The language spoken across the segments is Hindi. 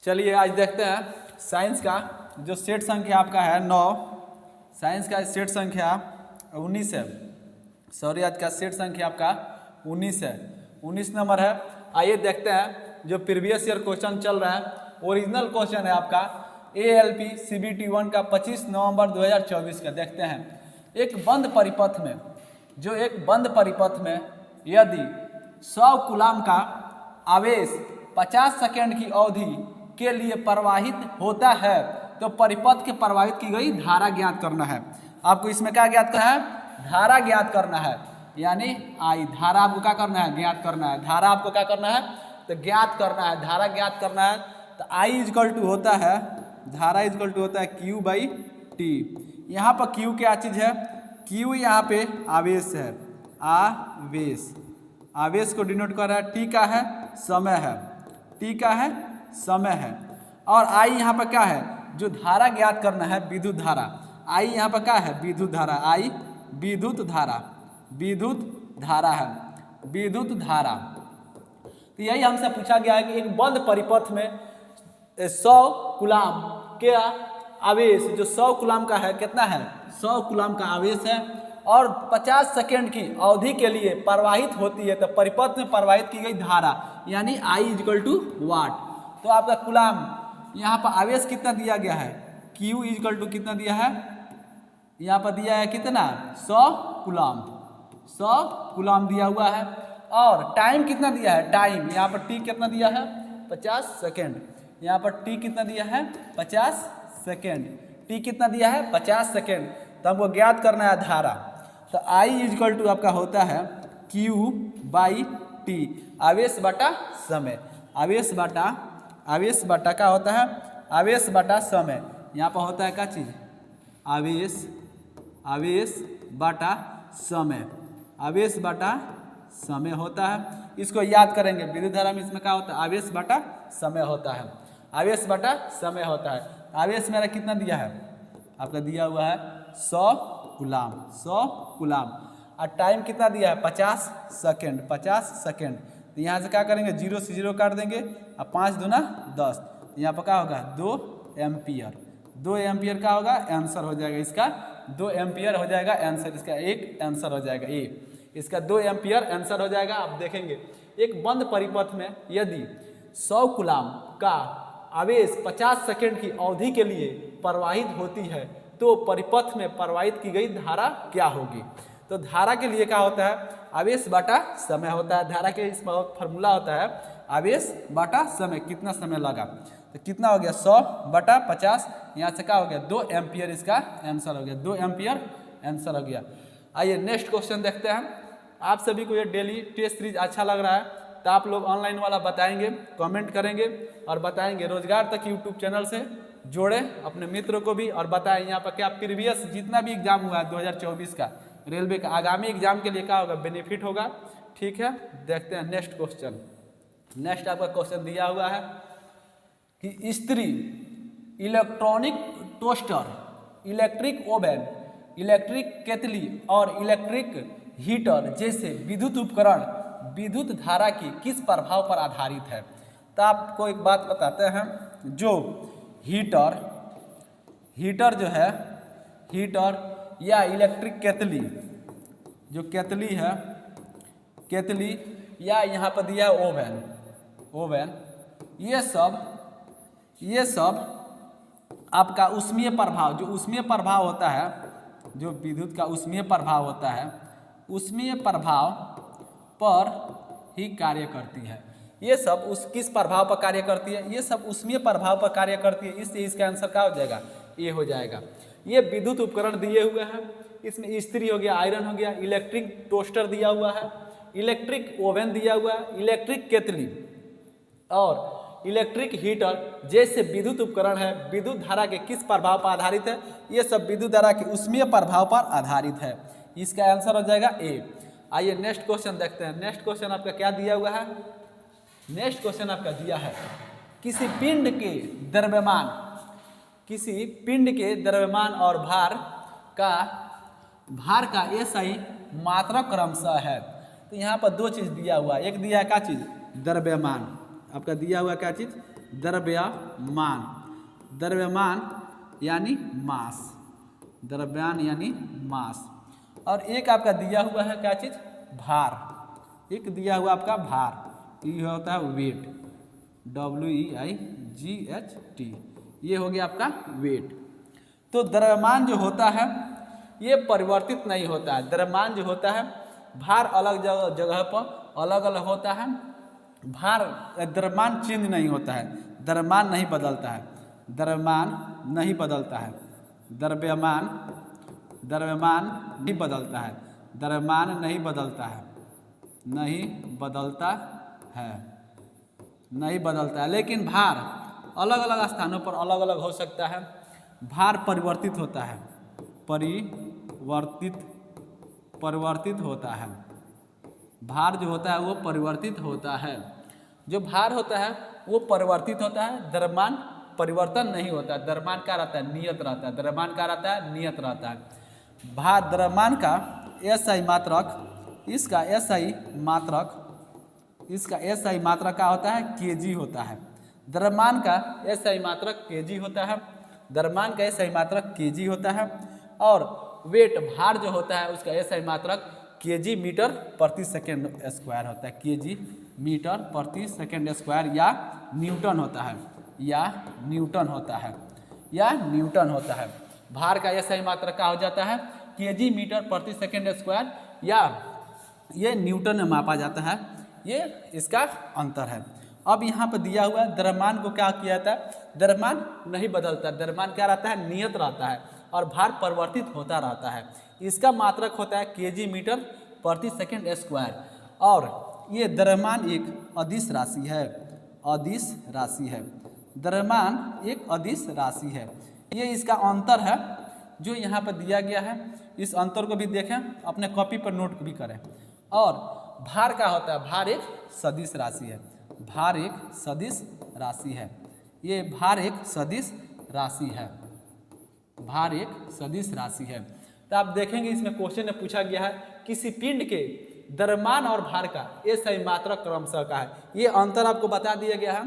चलिए आज देखते हैं साइंस का जो सेट संख्या आपका है 9। साइंस का सेट संख्या 19 है। सॉरी, आज का सेट संख्या आपका 19 है, 19 नंबर है। आइए देखते हैं जो प्रीवियस ईयर क्वेश्चन चल रहा है। ओरिजिनल क्वेश्चन है आपका ALP CBT 1 का 25 नवंबर 2024 का। देखते हैं एक बंद परिपथ में यदि 100 कूलाम का आवेश 50 सेकेंड की अवधि के लिए प्रवाहित होता है तो परिपथ के प्रवाहित की गई धारा ज्ञात करना है। आपको इसमें क्या ज्ञात करना है? धारा ज्ञात करना है, यानी आई। धारा आपको क्या करना है? ज्ञात करना है। धारा आपको क्या करना है? तो ज्ञात करना है, धारा ज्ञात करना है। तो I इजकल टू होता है, धारा इजकल टू होता है Q/T। यहाँ पर Q क्या चीज़ है? Q यहाँ पे आवेश है, आवेश को डिनोट कर रहा है। T का है समय है, T का है समय है। और I यहाँ पर क्या है? जो धारा ज्ञात करना है विद्युत धारा। I यहाँ पर क्या है? विद्युत धारा। I विद्युत धारा है, विद्युत धारा। तो यही हमसे पूछा गया है कि एक बंद परिपथ में 100 कूलाम के आवेश, जो 100 कूलाम का है, कितना है? 100 कूलाम का आवेश है और 50 सेकेंड की अवधि के लिए प्रवाहित होती है। तो परिपथ में प्रवाहित की गई धारा यानी I इजकल टू वाट। तो आपका कूलाम यहाँ पर आवेश कितना दिया गया है? Q इजकल टू कितना दिया है? यहाँ पर दिया है कितना? 100 कूलाम दिया हुआ है। और टाइम कितना दिया है? टाइम यहाँ पर T कितना दिया है? 50 सेकेंड। यहाँ पर T कितना दिया है? 50 सेकेंड। T कितना दिया है? 50 सेकेंड। तो हमको ज्ञात करना है धारा। तो I इजकल टू आपका होता है Q/T, आवेश बटा समय। आवेश बटा क्या होता है? आवेश बटा समय। यहाँ पर होता है क्या चीज़? आवेश बटा समय, आवेश बटा समय होता है। इसको याद करेंगे, विद्युत धारा में इसमें क्या होता है? आवेश बटा समय होता है, आवेश बटा समय होता है। आवेश मेरा कितना दिया है? आपका दिया हुआ है 100 कूलाम। और टाइम कितना दिया है? 50 सेकेंड। तो यहाँ से क्या करेंगे? 0 से 0 काट देंगे और 5 दूना 10। यहाँ पर क्या होगा? 2 एम्पियर। 2 एम्पियर का होगा आंसर हो जाएगा इसका। 2 एम्पियर हो जाएगा आंसर इसका। एक आंसर हो जाएगा ए, इसका 2 एम्पियर आंसर हो जाएगा। आप देखेंगे एक बंद परिपथ में यदि 100 कूलाम का आवेश 50 सेकेंड की अवधि के लिए प्रवाहित होती है तो परिपथ में प्रवाहित की गई धारा क्या होगी? तो धारा के लिए क्या होता है? आवेश बटा समय होता है। धारा के इस फॉर्मूला होता है आवेश बटा समय। कितना समय लगा? तो कितना हो गया? 100 बटा 50। यहाँ से क्या हो गया? 2 एम्पियर इसका आंसर हो गया। 2 एम्पियर आंसर हो गया। आइए नेक्स्ट क्वेश्चन देखते हैं। आप सभी को ये डेली टेस्ट सीरीज अच्छा लग रहा है तो आप लोग ऑनलाइन वाला बताएंगे, कमेंट करेंगे और बताएंगे। रोजगार तक यूट्यूब चैनल से जोड़े अपने मित्रों को भी और बताएं यहाँ पर क्या प्रीवियस जितना भी एग्जाम हुआ है 2024 का रेलवे का, आगामी एग्जाम के लिए क्या होगा? बेनिफिट होगा। ठीक है, देखते हैं नेक्स्ट क्वेश्चन। नेक्स्ट आपका क्वेश्चन दिया हुआ है कि इस्त्री, electronic toaster, electric oven, electric केतली और इलेक्ट्रिक हीटर जैसे विद्युत उपकरण विद्युत धारा की किस प्रभाव पर आधारित है? तो आपको एक बात बताते हैं, जो हीटर जो है, हीटर या इलेक्ट्रिक केतली, जो केतली है, केतली या यहाँ पर दिया है ओवन, ये सब आपका ऊष्मीय प्रभाव, जो ऊष्मीय प्रभाव होता है, जो विद्युत का ऊष्मीय प्रभाव होता है, ऊष्मीय प्रभाव पर ही कार्य करती है। ये सब किस प्रभाव पर कार्य करती है? ये सब ऊष्मीय प्रभाव पर कार्य करती है। इससे इसका आंसर क्या हो जाएगा? ए हो जाएगा। ये विद्युत उपकरण दिए हुए हैं, इसमें इस्त्री हो गया, आयरन हो गया, इलेक्ट्रिक टोस्टर दिया हुआ है, इलेक्ट्रिक ओवन दिया हुआ है, इलेक्ट्रिक केतली और इलेक्ट्रिक हीटर जैसे विद्युत उपकरण है, विद्युत धारा के किस प्रभाव पर आधारित है? ये सब विद्युत धारा के ऊष्मीय प्रभाव पर आधारित है। इसका आंसर हो जाएगा ए। आइए नेक्स्ट क्वेश्चन देखते हैं। नेक्स्ट क्वेश्चन आपका क्या दिया हुआ है? नेक्स्ट क्वेश्चन आपका दिया है किसी पिंड के द्रव्यमान और भार का SI मात्रा क्रमशः है। तो यहाँ पर 2 चीज़ दिया हुआ है। एक दिया है क्या चीज़? द्रव्यमान। आपका दिया हुआ क्या चीज़? द्रव्यमान, द्रव्यमान यानी मास, द्रव्यमान यानी मास। और एक आपका दिया हुआ है क्या चीज़, भार, एक दिया हुआ आपका भार, ये होता है वेट, WEIGHT, ये हो गया आपका वेट। तो द्रव्यमान जो होता है ये परिवर्तित नहीं होता है, द्रव्यमान जो होता है भार अलग जगह पर अलग अलग होता है, भार द्रव्यमान चेंज नहीं होता है, द्रव्यमान नहीं बदलता है, द्रव्यमान नहीं बदलता है, द्रव्यमान नहीं बदलता है, द्रव्यमान नहीं बदलता है, नहीं बदलता है, नहीं बदलता है। लेकिन भार अलग अलग स्थानों पर अलग अलग हो सकता है, भार परिवर्तित होता है, परिवर्तित होता है, भार जो होता है वो परिवर्तित होता है, जो भार होता है वो परिवर्तित होता है, द्रव्यमान परिवर्तन नहीं होता है, द्रव्यमान क्या रहता है, नियत रहता है, द्रव्यमान क्या रहता है, नियत रहता है। भार द्रव्यमान का SI मात्रक, इसका SI मात्रक, इसका SI मात्रक क्या होता है, kg होता है, द्रव्यमान का SI मात्रक kg होता है, द्रव्यमान का SI मात्रक kg होता है। और वेट भार जो होता है उसका SI मात्रक kg मीटर प्रति सेकेंड स्क्वायर होता है, kg मीटर प्रति सेकेंड स्क्वायर या न्यूटन होता है, या न्यूटन होता है, या न्यूटन होता है। भार का SI मात्रक क्या हो जाता है, kg मीटर प्रति सेकेंड स्क्वायर, या ये न्यूटन में मापा जाता है, ये इसका अंतर है। अब यहाँ पर दिया हुआ है द्रव्यमान को क्या किया जाता है, द्रव्यमान नहीं बदलता, द्रव्यमान क्या रहता है, नियत रहता है, और भार परिवर्तित होता रहता है। इसका मात्रक होता है kg मीटर प्रति सेकेंड स्क्वायर, और ये द्रव्यमान एक अदिश राशि है, अदिश राशि है, द्रव्यमान एक अदिश राशि है। ये इसका अंतर है जो यहाँ पर दिया गया है, इस अंतर को भी देखें, अपने कॉपी पर नोट भी करें। और भार क्या होता है, भार एक सदिश राशि है, भार एक सदिश राशि है, ये भार एक सदिश राशि है, भार एक सदिश राशि है। तो आप देखेंगे इसमें क्वेश्चन में पूछा गया है किसी पिंड के द्रव्यमान और भार का SI मात्रक क्रमशः का है। ये अंतर आपको बता दिया गया है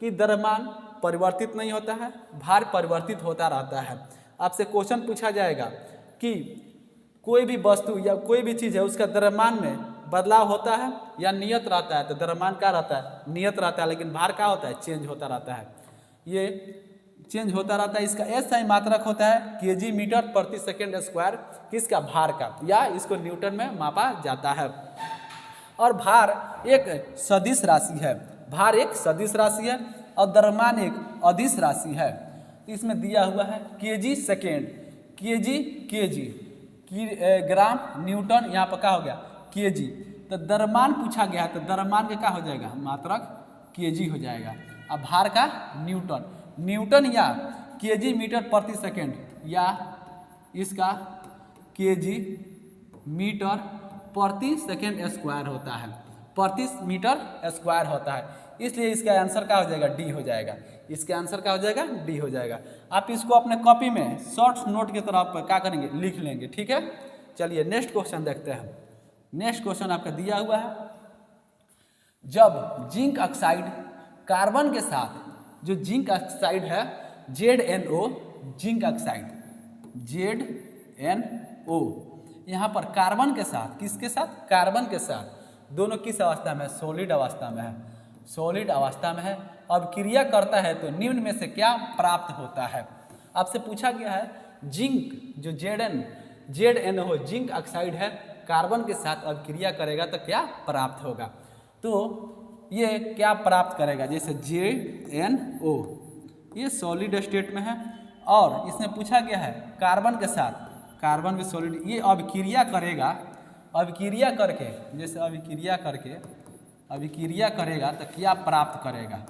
कि द्रव्यमान परिवर्तित नहीं होता है, भार परिवर्तित होता रहता है। आपसे क्वेश्चन पूछा जाएगा कि कोई भी वस्तु या कोई भी चीज़ है उसका द्रव्यमान में बदलाव होता है या नियत रहता है, तो द्रव्यमान क्या रहता है, नियत रहता है, लेकिन भार क्या होता है, चेंज होता रहता है, ये चेंज होता रहता है। इसका SI मात्रक होता है kg मीटर प्रति सेकेंड स्क्वायर, किसका, भार का, या इसको न्यूटन में मापा जाता है। और भार एक सदिश राशि है, भार एक सदिश राशि है, और द्रव्यमान एक अदिश राशि है। इसमें दिया हुआ है kg सेकेंड, kg ग्राम, न्यूटन, यहाँ पर क्या हो गया kg, तो द्रव्यमान पूछा गया है तो द्रव्यमान का क्या हो जाएगा, मात्रक kg हो जाएगा। अब भार का न्यूटन, न्यूटन या kg मीटर प्रति सेकेंड, या इसका kg मीटर प्रति सेकेंड स्क्वायर होता है, प्रति मीटर स्क्वायर होता है, इसलिए इसका आंसर क्या हो जाएगा, डी हो जाएगा, इसका आंसर क्या हो जाएगा, डी हो जाएगा। आप इसको अपने कॉपी में शॉर्ट नोट की तरह पर क्या करेंगे, लिख लेंगे, ठीक है। चलिए नेक्स्ट क्वेश्चन देखते हैं। नेक्स्ट क्वेश्चन आपका दिया हुआ है, जब जिंक ऑक्साइड कार्बन के साथ, जो जिंक ऑक्साइड है ZnO, जिंक ऑक्साइड ZnO, यहाँ पर कार्बन के साथ, किसके साथ, कार्बन के साथ, दोनों किस अवस्था में, सॉलिड अवस्था में है, सॉलिड अवस्था में है। अब क्रिया करता है तो निम्न में से क्या प्राप्त होता है। आपसे पूछा गया है जिंक जो ZnO जिंक ऑक्साइड है, कार्बन के साथ अब क्रिया करेगा तो क्या प्राप्त होगा। तो ये क्या प्राप्त करेगा, जैसे ZnO ये सॉलिड स्टेट में है, और इसमें पूछा गया है कार्बन के साथ, कार्बन भी सॉलिड, ये अभिक्रिया करेगा, अभिक्रिया करके, जैसे अभिक्रिया करेगा तो क्या प्राप्त करेगा,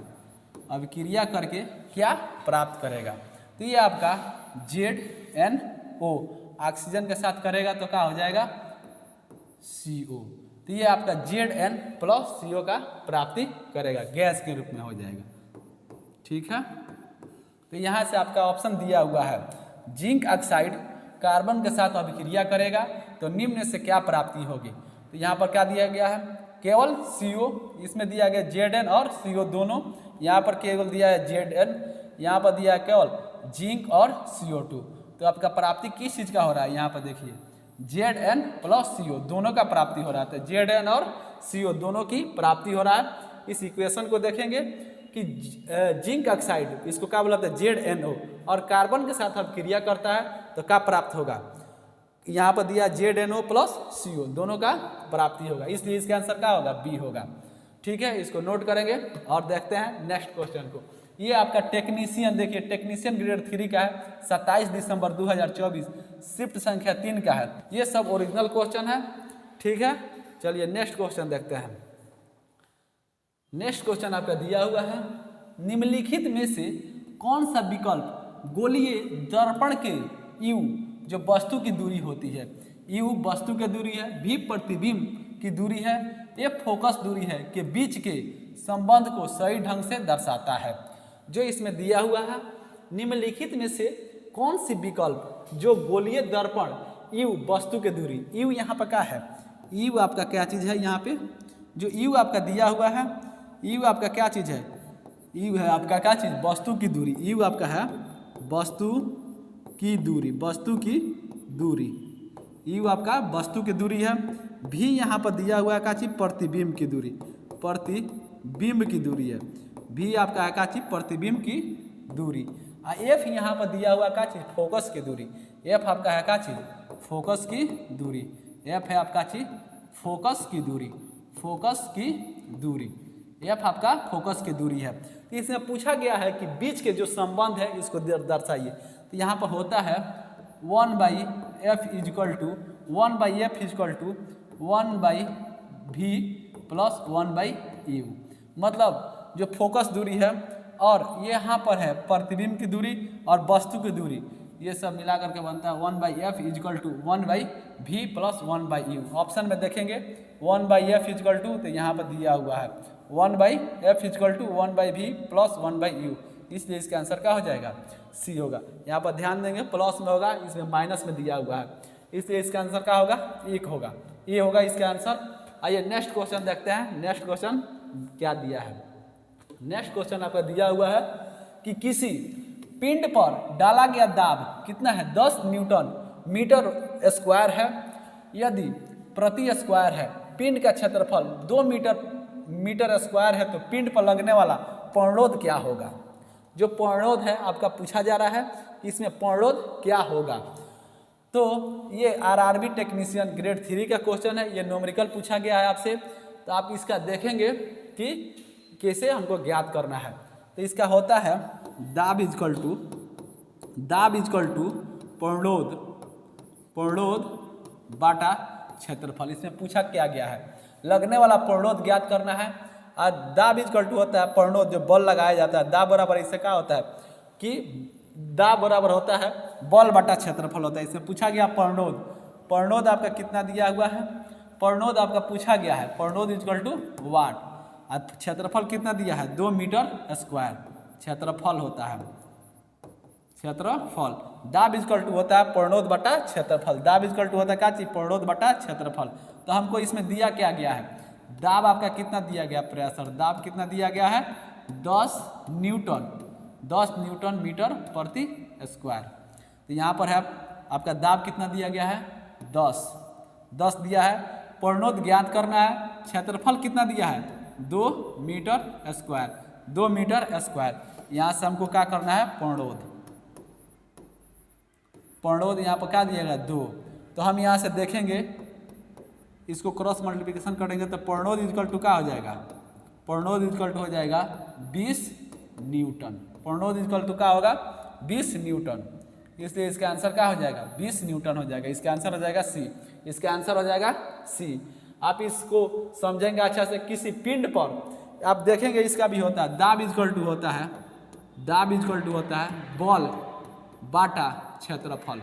अभिक्रिया करके क्या प्राप्त करेगा। तो ये आपका ZnO ऑक्सीजन के साथ करेगा तो क्या हो जाएगा, CO, तो ये आपका Zn प्लस CO का प्राप्ति करेगा, गैस के रूप में हो जाएगा, ठीक है। तो यहाँ से आपका ऑप्शन दिया हुआ है, जिंक ऑक्साइड कार्बन के साथ अभिक्रिया करेगा तो निम्न से क्या प्राप्ति होगी। तो यहाँ पर क्या दिया गया है, केवल CO, इसमें दिया गया Zn और CO दोनों, यहाँ पर केवल दिया है Zn, यहाँ पर दिया है केवल जिंक और CO2। तो आपका प्राप्ति किस चीज़ का हो रहा है, यहाँ पर देखिए Zn प्लस CO दोनों का प्राप्ति हो रहा है। तो Zn और CO दोनों की प्राप्ति हो रहा है। इस इक्वेशन को देखेंगे कि जिंक ऑक्साइड इसको क्या बोला था ZnO, और कार्बन के साथ अब क्रिया करता है तो क्या प्राप्त होगा, यहाँ पर दिया ZnO प्लस CO दोनों का प्राप्ति होगा, इसलिए इसका आंसर क्या होगा, बी होगा। ठीक है, इसको नोट करेंगे और देखते हैं नेक्स्ट क्वेश्चन को। ये आपका टेक्नीशियन, देखिए टेक्नीशियन ग्रेड 3 का है, 27 दिसंबर 2024, शिफ्ट संख्या 3 का है। ये सब ओरिजिनल क्वेश्चन है। ठीक है, चलिए नेक्स्ट क्वेश्चन देखते हैं। नेक्स्ट क्वेश्चन आपका दिया हुआ है, निम्नलिखित में से कौन सा विकल्प गोलीय दर्पण के यू जो वस्तु की दूरी होती है, यू वस्तु की दूरी है, भी प्रतिबिंब की दूरी है, ये फोकस दूरी है के बीच के संबंध को सही ढंग से दर्शाता है। जो इसमें दिया हुआ है, निम्नलिखित में से कौन सी विकल्प जो गोलीय दर्पण यू वस्तु की दूरी, यू यहाँ पर क्या है, यू आपका क्या चीज़ है, यहाँ पे जो यू आपका दिया हुआ है, यू आपका क्या चीज़ है, यू है आपका क्या चीज़, वस्तु की दूरी। यू आपका है वस्तु की दूरी, वस्तु की दूरी, यू आपका वस्तु की दूरी है। भी यहाँ पर दिया हुआ है क्या चीज़, प्रतिबिंब की दूरी, प्रतिबिंब की दूरी है। भी आपका है क्या चीज़, प्रतिबिंब की दूरी। एफ यहाँ पर दिया हुआ क्या चीज़, फोकस की दूरी। एफ आपका है क्या चीज़, फोकस की दूरी। एफ है आपका चीज़ फोकस की दूरी, फोकस की दूरी। एफ आपका फोकस की दूरी है। तो इसमें पूछा गया है कि बीच के जो संबंध है इसको दर्शाइए। तो यहाँ पर होता है 1/f equal to 1/f equal to 1/v plus 1/u, मतलब जो फोकस दूरी है और यहाँ पर है प्रतिबिंब की दूरी और वस्तु की दूरी, ये सब मिला करके बनता है 1/f equal to 1/v plus 1/u। Option में देखेंगे 1/f इजकल टू, तो यहाँ पर दिया हुआ है 1/f equal to 1/v plus 1/u, इसलिए इसका आंसर क्या हो जाएगा, सी होगा। यहाँ पर ध्यान देंगे प्लस में होगा, इसमें माइनस में दिया हुआ है, इसलिए इसका आंसर क्या होगा, 1 होगा, ये होगा इसका आंसर। आइए नेक्स्ट क्वेश्चन देखते हैं। नेक्स्ट क्वेश्चन क्या दिया है। नेक्स्ट क्वेश्चन आपका दिया हुआ है कि किसी पिंड पर डाला गया दाब कितना है, 10 न्यूटन मीटर स्क्वायर है। यदि प्रति स्क्वायर है पिंड का क्षेत्रफल 2 मीटर स्क्वायर है, तो पिंड पर लगने वाला पूर्णरोध क्या होगा। जो पूर्णरोध है आपका पूछा जा रहा है, इसमें पूर्णरोध क्या होगा। तो ये आरआरबी टेक्नीशियन ग्रेड 3 का क्वेश्चन है, ये न्यूमेरिकल पूछा गया है आपसे। तो आप इसका देखेंगे कि कैसे हमको ज्ञात करना है। तो इसका होता है दाब इजकल टू पूर्णरोध बाटा क्षेत्रफल। इसमें पूछा क्या गया है, लगने वाला पूर्णरोध ज्ञात करना है। और दाब इजकल टू होता है पूर्णरोध, जो बल लगाया जाता है, दाब बराबर इससे क्या होता है कि दाब बराबर होता है बल बटा क्षेत्रफल होता है। इसमें पूछा गया पूर्णरोध आपका कितना दिया हुआ है, पूर्णरोध आपका पूछा गया है, पूर्णरोध इजकल टू वाट, और क्षेत्रफल कितना दिया है, 2 मीटर स्क्वायर क्षेत्रफल होता है, क्षेत्रफल। दाब इजकल टू होता है पूर्णरोध बटा क्षेत्रफल, दाब इजकल टू होता है क्या चीज, पूर्णरोध बटा क्षेत्रफल। तो हमको इसमें दिया क्या गया है, दाब आपका कितना दिया गया, प्रेशर दाब कितना दिया गया है, 10 न्यूटन मीटर प्रति स्क्वायर। तो यहाँ पर है आपका दाब कितना दिया गया है, 10 दिया है। पूर्णरोध ज्ञात करना है, क्षेत्रफल कितना दिया है, 2 मीटर स्क्वायर। यहाँ से हमको क्या करना है, पूर्णरोध यहाँ पर क्या दिया गया, 2। तो हम यहाँ से देखेंगे, इसको क्रॉस मल्टीप्लिकेशन करेंगे तो पूर्णरोध इजकल टू क्या हो जाएगा, पूर्णरोध इजकल टू हो जाएगा 20 न्यूटन। पूर्णरोध इजकल टू क्या होगा, 20 न्यूटन, इसलिए इसका आंसर क्या हो जाएगा, 20 न्यूटन हो जाएगा। इसका आंसर हो जाएगा सी, इसका आंसर हो जाएगा सी। आप इसको समझेंगे अच्छा से, किसी पिंड पर आप देखेंगे इसका भी होता है दाब इजकल टू होता है, दाब इजकल टू होता है बल बाटा क्षेत्रफल,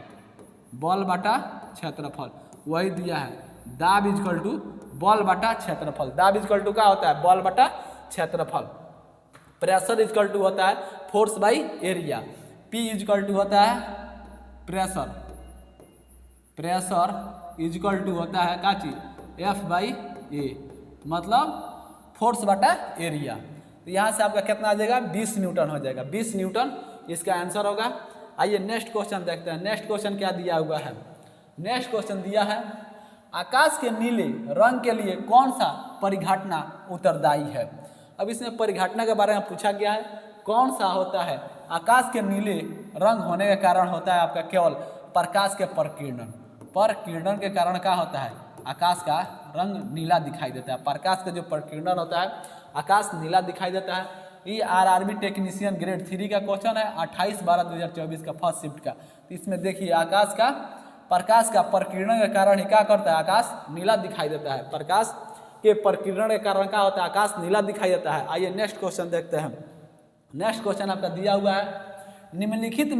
बल बाटा क्षेत्रफल, वही दिया है दाब इजकल टू बल बटा क्षेत्रफल। दाब इजकल टू क्या होता है, बल बटा क्षेत्रफल। प्रेशर इजकल टू होता है force by area. P equal to होता है प्रेशर इजकल टू होता है क्या चीज, F/A, मतलब फोर्स बटा एरिया। तो यहाँ से आपका कितना आ जाएगा 20 न्यूटन हो जाएगा, 20 न्यूटन इसका आंसर होगा। आइए नेक्स्ट क्वेश्चन देखते हैं। नेक्स्ट क्वेश्चन क्या दिया हुआ है। नेक्स्ट क्वेश्चन दिया है आकाश के नीले रंग के लिए कौन सा परिघटना उत्तरदायी है। अब इसमें परिघटना के बारे में पूछा गया है, कौन सा होता है आकाश के नीले रंग होने के कारण होता है आपका केवल प्रकाश के प्रकीर्णन। प्रकीर्णन के कारण क्या होता है आकाश का रंग नीला दिखाई देता है। प्रकाश का जो प्रकीर्णन होता है आकाश नीला दिखाई देता है। ये आरआरबी टेक्नीशियन ग्रेड 3 का क्वेश्चन है 28/12/2024 का फर्स्ट शिफ्ट का। तो इसमें देखिए आकाश का प्रकाश का प्रकीर्णन के कारण ही क्या करता है आकाश नीला दिखाई देता है। प्रकाश के प्रकीर्णन के कारण क्या होता है आकाश नीला दिखाई देता है। आइए नेक्स्ट क्वेश्चन देखते हैं। नेक्स्ट क्वेश्चन आपका दिया हुआ है निम्नलिखित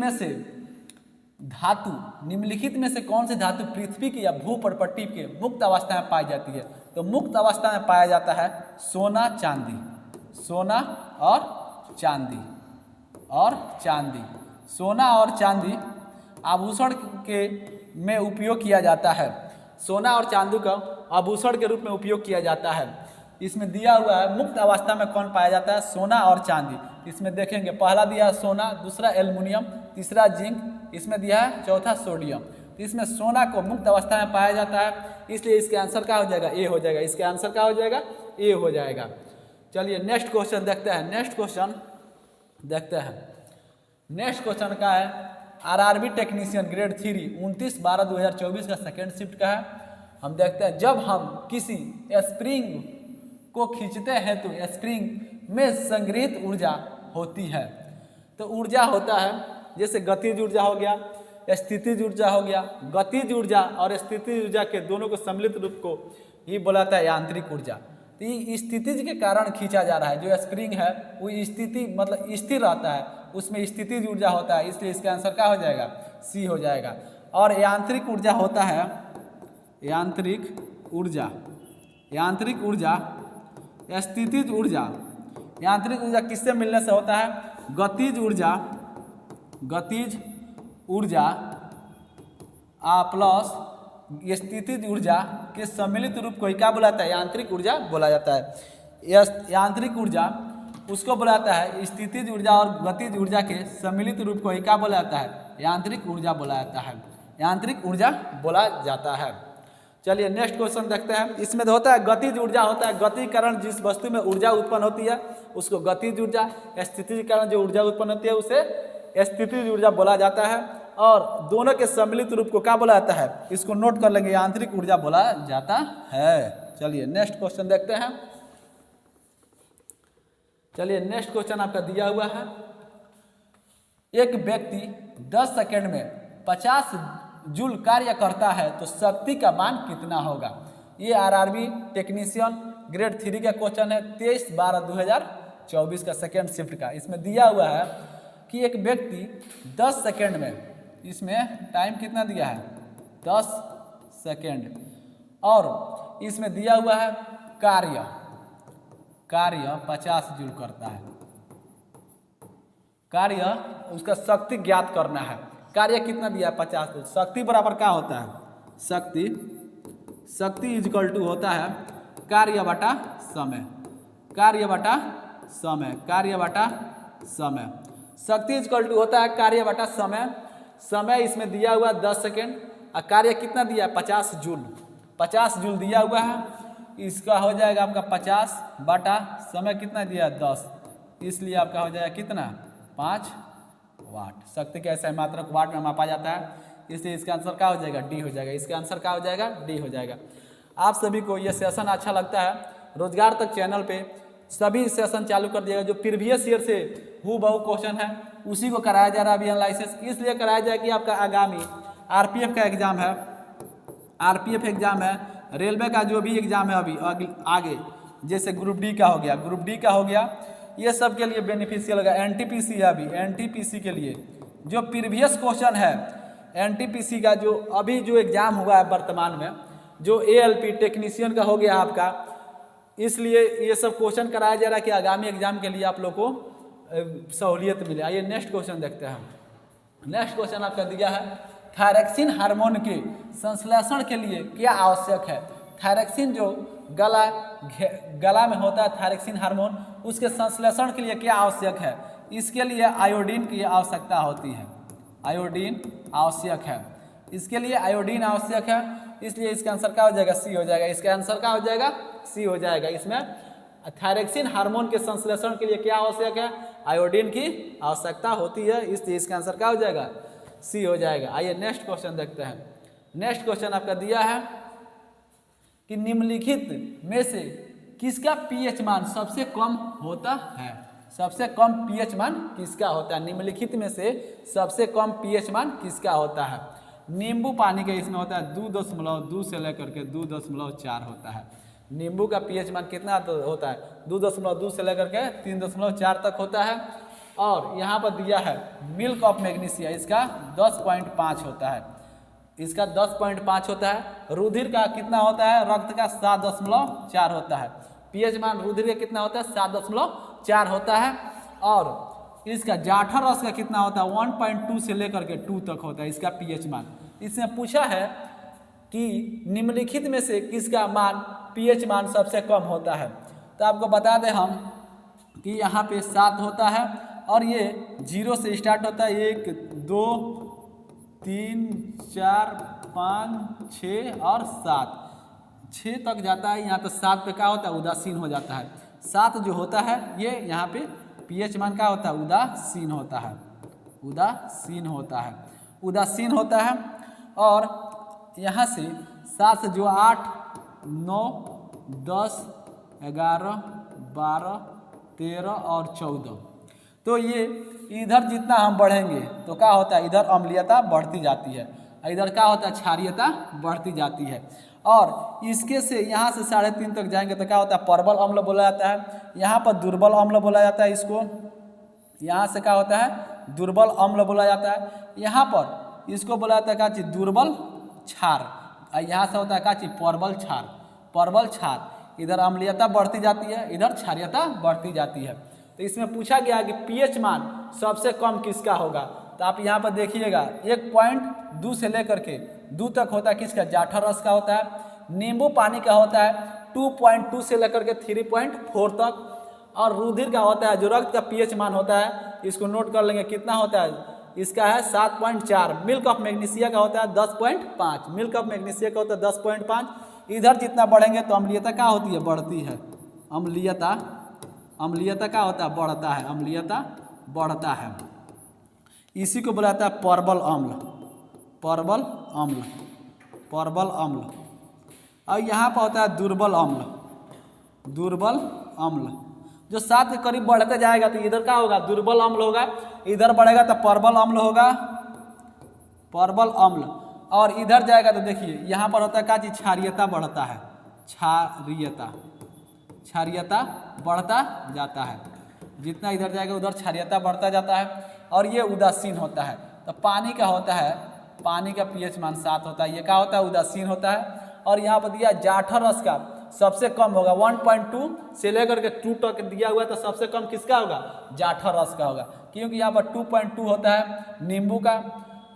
में से कौन सी धातु पृथ्वी की या भूपर्पट्टी के मुक्त अवस्था में पाई जाती है। तो मुक्त अवस्था में पाया जाता है सोना चांदी, सोना और चांदी सोना और चांदी आभूषण के में उपयोग किया जाता है। सोना और चांदी का आभूषण के रूप में उपयोग किया जाता है। इसमें दिया हुआ है मुक्त अवस्था में कौन पाया जाता है सोना और चांदी। इसमें देखेंगे पहला दिया है सोना, दूसरा एल्युमिनियम, तीसरा जिंक, इसमें दिया है चौथा सोडियम। तो इसमें सोना को मुक्त अवस्था में पाया जाता है, इसलिए इसके आंसर क्या हो जाएगा ए हो जाएगा। इसके आंसर क्या हो जाएगा ए हो जाएगा। चलिए नेक्स्ट क्वेश्चन देखते हैं। नेक्स्ट क्वेश्चन का है आरआरबी टेक्नीशियन ग्रेड 3 29/12/2024 का सेकेंड शिफ्ट का है। हम देखते हैं जब हम किसी स्प्रिंग को खींचते हैं तो स्प्रिंग में संग्रहित ऊर्जा होती है। तो ऊर्जा होता है जैसे गतिज ऊर्जा हो गया, स्थितिज ऊर्जा हो गया। गतिज ऊर्जा और स्थितिज ऊर्जा के दोनों को सम्मिलित रूप को ही बोलाता है यांत्रिक ऊर्जा। तो ये स्थितिज के कारण खींचा जा रहा है। जो स्प्रिंग है वो स्थिति मतलब स्थिर रहता है, उसमें स्थितिज ऊर्जा होता है, इसलिए इसका आंसर क्या हो जाएगा सी हो जाएगा। और यांत्रिक ऊर्जा होता है यांत्रिक ऊर्जा स्थितिज ऊर्जा। यांत्रिक ऊर्जा किससे मिलने से होता है गतिज ऊर्जा प्लस स्थितिज ऊर्जा के सम्मिलित रूप को क्या बुलाता है यांत्रिक ऊर्जा बोला जाता है। यांत्रिक ऊर्जा उसको बुलाता है स्थितिज ऊर्जा और गतिज ऊर्जा के सम्मिलित रूप को क्या बोला जाता है यांत्रिक ऊर्जा बोला जाता है, यांत्रिक ऊर्जा बोला जाता है। चलिए नेक्स्ट क्वेश्चन देखते हैं। इसमें तो होता है गतिज ऊर्जा होता है गति के कारण जिस वस्तु में ऊर्जा उत्पन्न होती है उसको गतिज ऊर्जा, स्थितिज के कारण जो ऊर्जा उत्पन्न होती है उसे स्थितिज ऊर्जा बोला जाता है। और दोनों के सम्मिलित रूप को क्या बोला जाता है इसको नोट कर लेंगे यांत्रिक ऊर्जा बोला जाता है। चलिए नेक्स्ट क्वेश्चन देखते हैं। चलिए नेक्स्ट क्वेश्चन आपका दिया हुआ है एक व्यक्ति 10 सेकंड में 50 जूल कार्य करता है तो शक्ति का मान कितना होगा। ये आरआरबी टेक्नीशियन ग्रेड 3 का क्वेश्चन है 23/12/2024 का सेकेंड शिफ्ट का। इसमें दिया हुआ है कि एक व्यक्ति 10 सेकंड में, इसमें टाइम कितना दिया है 10 सेकंड, और इसमें दिया हुआ है कार्य 50 जूल करता है। कार्य उसका शक्ति ज्ञात करना है। कार्य कितना दिया है 50 जूल। शक्ति बराबर क्या होता है शक्ति इजकल टू होता है कार्य बटा समय। शक्ति इजकल टू होता है कार्य बटा समय। समय इसमें दिया हुआ 10 सेकेंड और कार्य कितना दिया है 50 जूल दिया हुआ है। इसका हो जाएगा आपका 50 बटा समय कितना दिया है 10, इसलिए आपका हो जाएगा कितना 5 वाट। शक्ति के ऐसा मात्रा को वाट में मापा जाता है, इसलिए इसका आंसर क्या हो जाएगा डी हो जाएगा। इसका आंसर क्या हो जाएगा डी हो जाएगा। आप सभी को ये सेशन अच्छा लगता है रोजगार तक चैनल पे सभी सेशन चालू कर दिएगा। जो प्रीवियस ईयर से हूबहू क्वेश्चन है उसी को कराया जा रहा है अभी एनालिसिस, इसलिए कराया जाए कि आपका आगामी आरपीएफ का एग्जाम है, आरपीएफ एग्जाम है, रेलवे का जो भी एग्जाम है अभी आगे, जैसे ग्रुप डी का हो गया, ये सब के लिए बेनिफिशियल होगा। एनटीपीसी है अभी, एनटीपीसी के लिए जो प्रीवियस क्वेश्चन है एनटीपीसी का जो अभी जो एग्जाम हुआ है वर्तमान में, जो एएलपी टेक्नीशियन का हो गया आपका, इसलिए ये सब क्वेश्चन कराया जा रहा है कि आगामी एग्जाम के लिए आप लोग को सहूलियत मिले। आइए नेक्स्ट क्वेश्चन देखते हैं। नेक्स्ट क्वेश्चन आपका दिया है थायरक्सिन हार्मोन के संश्लेषण के लिए क्या आवश्यक है। थायरक्सिन जो गला में होता है थायरक्सिन हार्मोन, उसके संश्लेषण के लिए क्या आवश्यक है? इसके लिए आयोडीन की आवश्यकता होती है, आयोडीन आवश्यक है, इसके लिए आयोडीन आवश्यक है, इसलिए इसका आंसर क्या हो जाएगा? सी हो जाएगा। इसका आंसर क्या हो जाएगा? सी हो जाएगा। इसमें थायरोक्सिन हार्मोन के संश्लेषण के लिए क्या आवश्यक है? आयोडीन की आवश्यकता होती है, इसलिए इसका आंसर क्या हो जाएगा? सी हो जाएगा। आइए नेक्स्ट क्वेश्चन देखते हैं। नेक्स्ट क्वेश्चन आपका दिया है कि निम्नलिखित में से किसका पीएच मान सबसे कम होता है? सबसे कम पीएच मान किसका होता है? निम्नलिखित में से सबसे कम पीएच मान किसका होता है? नींबू पानी का इसमें होता है 2.2 से लेकर के 2.4 होता है। नींबू का पीएच मान कितना होता है? 2.2 से लेकर के 3.4 तक होता है। और यहाँ पर दिया है मिल्क ऑफ मैग्नीशिया, इसका 10.5 होता है, इसका 10.5 होता है। रुधिर का कितना होता है? रक्त का 7.4 होता है। पीएच मान रुधिर का कितना होता है? 7.4 होता है। और इसका जाठर रस का कितना होता है? 1.2 से लेकर के 2 तक होता है इसका पीएच मान। इसमें पूछा है कि निम्नलिखित में से किसका मान पीएच मान सबसे कम होता है? तो आपको बता दें हम कि यहाँ पे 7 होता है और ये 0 से स्टार्ट होता है, 1 2 3 4 5 6 और 7, 6 तक जाता है। यहाँ तो 7 पे क्या होता है? उदासीन हो जाता है। 7 जो होता है ये यहाँ पे पीएच मान क्या होता है? उदासीन होता है, उदासीन होता है, उदासीन होता है। और यहाँ से 7 से जो 8 9 10 11 12 13 और 14, तो ये इधर जितना हम बढ़ेंगे तो क्या होता है? इधर अम्लीयता बढ़ती जाती है, इधर क्या होता है? क्षारीयता बढ़ती जाती है। और इसके से यहाँ से 3.5 तक जाएंगे तो क्या होता है? प्रबल अम्ल बोला जाता है। यहाँ पर दुर्बल अम्ल बोला जाता है इसको, यहाँ से क्या होता है? दुर्बल अम्ल बोला जाता है। यहाँ पर इसको बोला जाता है क्या चीज़? दुर्बल क्षार। यहाँ से होता है क्या चीज़? प्रबल क्षार, प्रबल क्षार। इधर अम्लीयता बढ़ती जाती है, इधर क्षारीयता बढ़ती जाती है। तो इसमें पूछा गया कि पीएच मान सबसे कम किसका होगा? तो आप यहाँ पर देखिएगा 1.2 से लेकर के 2 तक होता है किसका? जाठर रस का होता है। नींबू पानी का होता है 2.2 से लेकर के 3.4 तक। और रुधिर का होता है, जो रक्त का पीएच मान होता है, इसको नोट कर लेंगे कितना होता है? इसका है 7.4। मिल्क ऑफ मैग्नीशिया का होता है 10.5, मिल्क ऑफ मैग्नीशिया का होता है 10.5। इधर जितना बढ़ेंगे तो अम्लीयता क्या होती है? बढ़ती है। अम्लीयता, अम्लीयता क्या होता है? बढ़ता है, अम्लीयता बढ़ता है। इसी को बुलाता है प्रबल अम्ल, प्रबल अम्ल, प्रबल अम्ल। और यहाँ पर होता है दुर्बल अम्ल, दुर्बल अम्ल। जो 7 के करीब बढ़ते जाएगा तो इधर क्या होगा? दुर्बल अम्ल होगा, इधर बढ़ेगा तो प्रबल अम्ल होगा, प्रबल अम्ल। और इधर जाएगा तो देखिए यहाँ पर होता है क्या चीज़? क्षारीयता बढ़ता है, क्षारीयता, क्षारीयता बढ़ता जाता है। जितना इधर जाएगा उधर क्षारीयता बढ़ता जाता है। और ये उदासीन होता है। तो पानी का होता है, पानी का पीएच मान 7 होता है, ये क्या होता है? उदासीन होता है। और यहाँ पर दिया जाठर रस का सबसे कम होगा, 1.2 से लेकर के 2 तक दिया हुआ है, तो सबसे कम किसका होगा? जाठर रस का होगा, क्योंकि यहाँ पर 2.2 होता है नींबू का,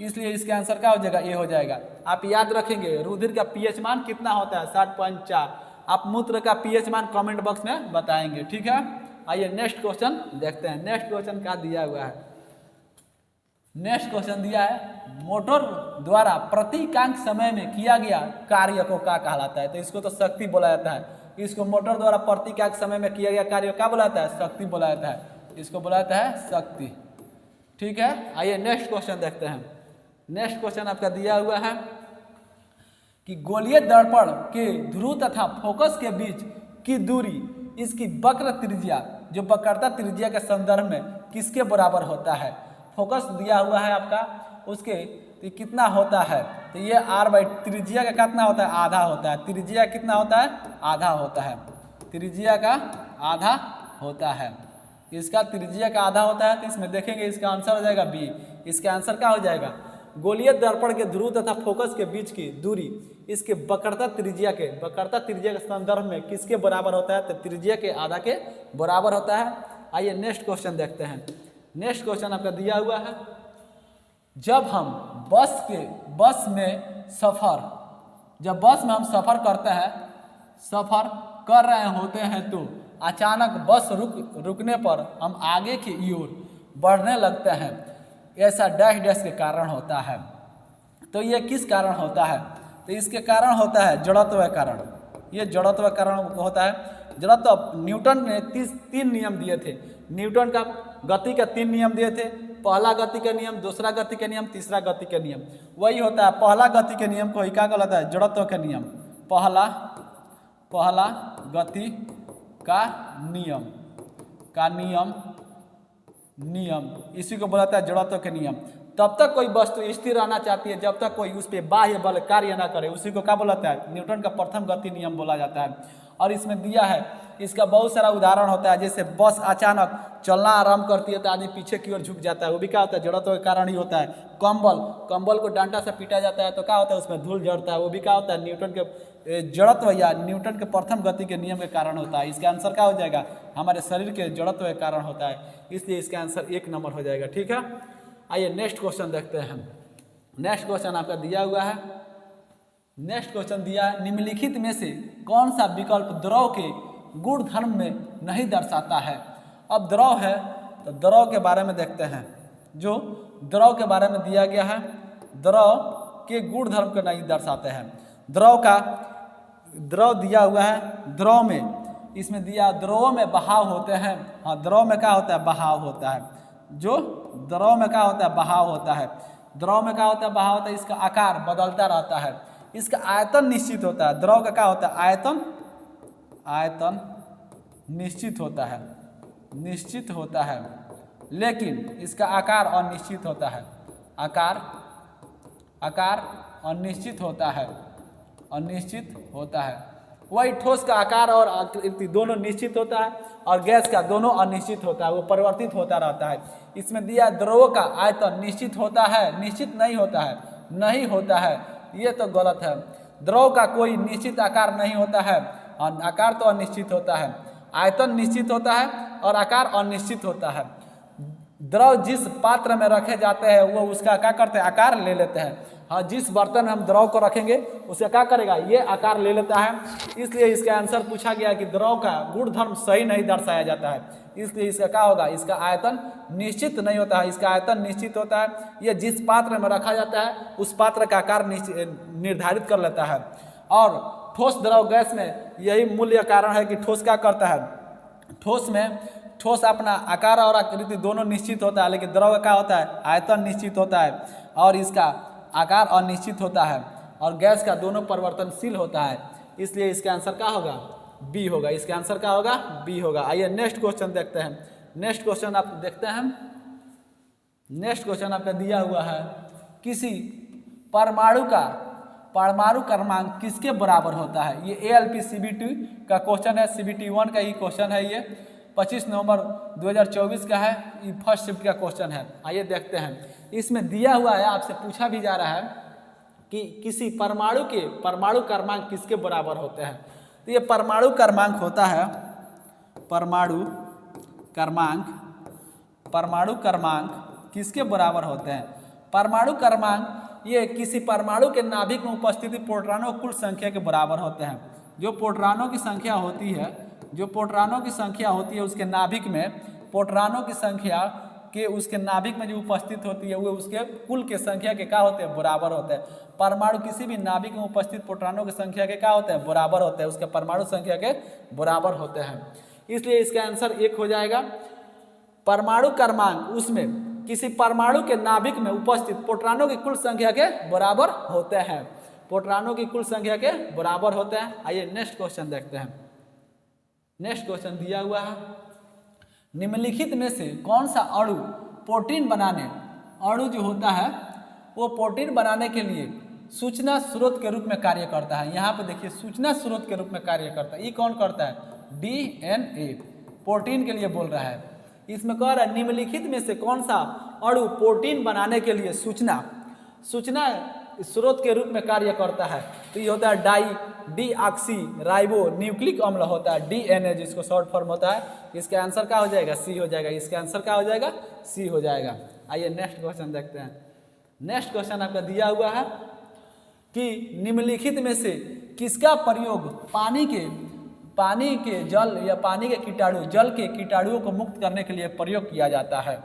इसलिए इसका आंसर क्या हो जाएगा? ए हो जाएगा। आप याद रखेंगे रुधिर का पीएच मान कितना होता है? 7.4। आप मूत्र का पीएच मान कमेंट बॉक्स में बताएंगे, ठीक है। आइए नेक्स्ट क्वेश्चन देखते हैं। नेक्स्ट क्वेश्चन क्या दिया हुआ है? नेक्स्ट क्वेश्चन दिया है मोटर द्वारा प्रतीकांक समय में किया गया कार्य को क्या कहलाता है? तो इसको तो शक्ति बोला जाता है। इसको मोटर द्वारा प्रतीकांक समय में किया गया कार्य क्या बोला जाता है? शक्ति बोला जाता है, इसको बोला जाता है शक्ति, ठीक है। आइए नेक्स्ट क्वेश्चन देखते हैं। नेक्स्ट क्वेश्चन आपका दिया हुआ है कि गोलीय दर्पण के ध्रुव तथा फोकस के बीच की दूरी, इसकी वक्र त्रिज्या, जो वक्रता त्रिज्या के संदर्भ में किसके बराबर होता है? फोकस दिया हुआ है आपका, उसके तो कितना होता है? तो ये r/ त्रिज्या का कितना होता है? आधा होता है। त्रिज्या कितना होता है? आधा होता है। त्रिज्या का आधा होता है। इसका त्रिज्या का आधा होता है, तो इसमें देखेंगे इसका आंसर हो जाएगा बी। इसका आंसर क्या हो जाएगा? गोलीय दर्पण के ध्रुव तथा फोकस के बीच की दूरी इसके वक्रता त्रिज्या के संदर्भ में किसके बराबर होता है? तो त्रिज्या के आधा के बराबर होता है। आइए नेक्स्ट क्वेश्चन देखते हैं। नेक्स्ट क्वेश्चन आपका दिया हुआ है, जब हम बस में सफ़र करते हैं, सफ़र कर रहे होते हैं, तो अचानक बस रुकने पर हम आगे की ओर बढ़ने लगते हैं, ऐसा डैश डैश के कारण होता है। तो ये किस कारण होता है? तो इसके कारण होता है जड़त्व के कारण। ये जड़त्व के कारण होता है। जड़त्व न्यूटन ने 3 नियम दिए थे। न्यूटन का गति का 3 नियम दिए थे। पहला गति का नियम, दूसरा गति का नियम, तीसरा गति का नियम। वही होता है पहला गति के नियम को ही क्या कहलाता है? जड़त्व का नियम। पहला गति का नियम इसी को बोलाता है जड़त्व के नियम। तब तक कोई वस्तु स्थिर रहना चाहती है जब तक कोई उस पर बाह्य बल कार्य ना करे, उसी को क्या बोलाता है? न्यूटन का प्रथम गति नियम बोला जाता है। और इसमें दिया है, इसका बहुत सारा उदाहरण होता है। जैसे बस अचानक चलना आरंभ करती है तो आदमी पीछे की ओर झुक जाता है, वो भी क्या होता है? जड़त्व के कारण ही होता है। कंबल को डंडा से पीटा जाता है तो क्या होता है? उसमें धूल झड़ता है, वो भी क्या होता है? न्यूटन के जड़त्व या न्यूटन के प्रथम गति के नियम के कारण होता है। इसका आंसर क्या हो जाएगा? हमारे शरीर के जड़त्व के कारण होता है, इसलिए इसका आंसर 1 नंबर हो जाएगा। ठीक है, आइए नेक्स्ट क्वेश्चन देखते हैं। नेक्स्ट क्वेश्चन आपका दिया हुआ है। नेक्स्ट क्वेश्चन दिया है, निम्नलिखित में से कौन सा विकल्प द्रव के गुण धर्म में नहीं दर्शाता है? अब द्रव है तो द्रव के बारे में देखते हैं। जो द्रव के बारे में दिया गया है, द्रव के गुण धर्म को नहीं दर्शाते हैं। द्रव दिया हुआ है। द्रव में इसमें दिया, द्रवों में बहाव होते हैं। हाँ, द्रव में क्या होता है? बहाव होता है। जो द्रव में क्या होता है? बहाव होता है। द्रव में क्या होता है? बहाव होता है। इसका आकार बदलता रहता है, इसका आयतन निश्चित होता है। द्रव का क्या होता है? आयतन निश्चित होता है, लेकिन इसका आकार अनिश्चित होता है। आकार अनिश्चित होता है। वही ठोस का आकार और आकृति दोनों निश्चित होता है और गैस का दोनों अनिश्चित होता है, वो परिवर्तित होता रहता है। इसमें दिया द्रव का आयतन निश्चित होता है, निश्चित नहीं होता है। ये तो गलत है। द्रव का कोई निश्चित आकार नहीं होता है, आकार तो अनिश्चित होता है। आयतन निश्चित होता है और आकार अनिश्चित होता है। द्रव जिस पात्र में रखे जाते हैं वो उसका क्या करते हैं? आकार ले लेते हैं। हाँ, जिस बर्तन में हम द्रव को रखेंगे उसका क्या करेगा? ये आकार ले लेता है। इसलिए इसका आंसर पूछा गया कि द्रव का गुण धर्म सही नहीं दर्शाया जाता है, इसलिए इसका क्या होगा? इसका आयतन निश्चित नहीं होता है। इसका आयतन निश्चित होता है, ये जिस पात्र में रखा जाता है उस पात्र का आकार निर्धारित कर लेता है। और ठोस द्रव गैस में यही मूल्य कारण है कि ठोस क्या करता है? ठोस अपना आकार और आकृति दोनों निश्चित होता है, लेकिन द्रव का क्या होता है? आयतन निश्चित होता है और इसका आकार अनिश्चित होता है, और गैस का दोनों परिवर्तनशील होता है। इसलिए इसका आंसर क्या होगा? बी होगा। इसका आंसर क्या होगा? बी होगा। आइए नेक्स्ट क्वेश्चन देखते हैं। नेक्स्ट क्वेश्चन आप देखते हैं। नेक्स्ट क्वेश्चन आपका दिया हुआ है, किसी परमाणु क्रमांक किसके बराबर होता है? ये ALP CBT का क्वेश्चन है, CBT 1 का ही क्वेश्चन है। ये 25 नवंबर 2024 का है, ये फर्स्ट शिफ्ट का क्वेश्चन है। आइए देखते हैं। इसमें दिया हुआ है, आपसे पूछा भी जा रहा है कि किसी परमाणु क्रमांक किसके बराबर होते हैं? तो ये परमाणु क्रमांक होता है, परमाणु क्रमांक किसके बराबर होते हैं? परमाणु क्रमांक ये किसी परमाणु के नाभिक में उपस्थित प्रोटॉनों की कुल संख्या के बराबर होते हैं। जो प्रोटॉनों की संख्या होती है उसके नाभिक में, प्रोटॉनों की संख्या के उसके नाभिक में जो उपस्थित होती है वो उसके कुल के संख्या के क्या होते हैं? बराबर होते हैं। परमाणु किसी भी नाभिक में उपस्थित प्रोटॉनों की संख्या के क्या होते हैं? बराबर होते हैं, उसके परमाणु संख्या के बराबर होते हैं। इसलिए इसका आंसर 1 हो जाएगा। परमाणु क्रमांक उसमें किसी परमाणु के नाभिक में उपस्थित प्रोटॉनों की कुल संख्या के बराबर होते हैं। प्रोटॉनों की कुल संख्या के बराबर होते हैं। आइए नेक्स्ट क्वेश्चन देखते हैं। नेक्स्ट क्वेश्चन दिया हुआ है, निम्नलिखित में से कौन सा अणु जो होता है वो प्रोटीन बनाने के लिए सूचना स्रोत के रूप में कार्य करता है। यहाँ पे देखिए, सूचना स्रोत के रूप में कार्य करता है। ये कौन करता है? DNA, प्रोटीन के लिए बोल रहा है। इसमें कह रहा है निम्नलिखित में से कौन सा अणु प्रोटीन बनाने के लिए सूचना स्रोत के रूप में कार्य करता है? तो ये होता है डीऑक्सी राइबो न्यूक्लिक अम्ल होता है, DNA जिसको शॉर्ट फॉर्म होता है। इसका आंसर क्या हो जाएगा? सी हो जाएगा। इसका आंसर क्या हो जाएगा? सी हो जाएगा। आइए नेक्स्ट क्वेश्चन देखते हैं। नेक्स्ट क्वेश्चन आपका दिया हुआ है कि निम्नलिखित में से किसका प्रयोग पानी के पानी के जल या पानी के कीटाणु, जल के कीटाणुओं को मुक्त करने के लिए प्रयोग किया जाता है।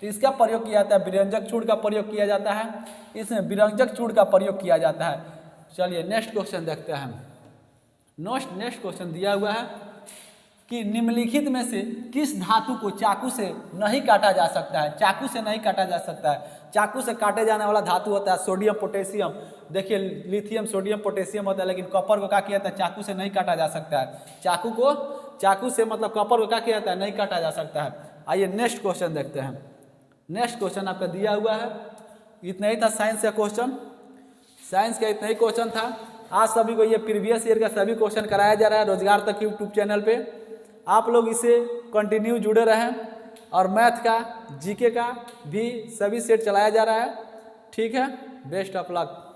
तो इसका प्रयोग किया जाता है, विरंजक चूर्ण का प्रयोग किया जाता है, इसमें विरंजक चूर्ण का प्रयोग किया जाता है। चलिए नेक्स्ट क्वेश्चन देखते हैं। नेक्स्ट क्वेश्चन दिया हुआ है कि निम्नलिखित में से किस धातु को चाकू से नहीं काटा जा सकता है। चाकू से नहीं काटा जा सकता है। चाकू से काटे जाने वाला धातु होता है सोडियम पोटेशियम। देखिए लिथियम सोडियम पोटेशियम होता है, लेकिन कॉपर को क्या किया जाता है, चाकू से नहीं काटा जा सकता है। चाकू से मतलब कॉपर को क्या किया जाता है, नहीं काटा जा सकता है। आइए नेक्स्ट क्वेश्चन देखते हैं। नेक्स्ट क्वेश्चन आपका दिया हुआ है, इतना ही था साइंस का क्वेश्चन। साइंस का इतना ही क्वेश्चन था। आज सभी को ये प्रीवियस ईयर का सभी क्वेश्चन कराया जा रहा है रोजगार तक यूट्यूब चैनल पे। आप लोग इसे कंटिन्यू जुड़े रहें और मैथ का, जीके का भी सभी सेट चलाया जा रहा है। ठीक है, बेस्ट ऑफ लक।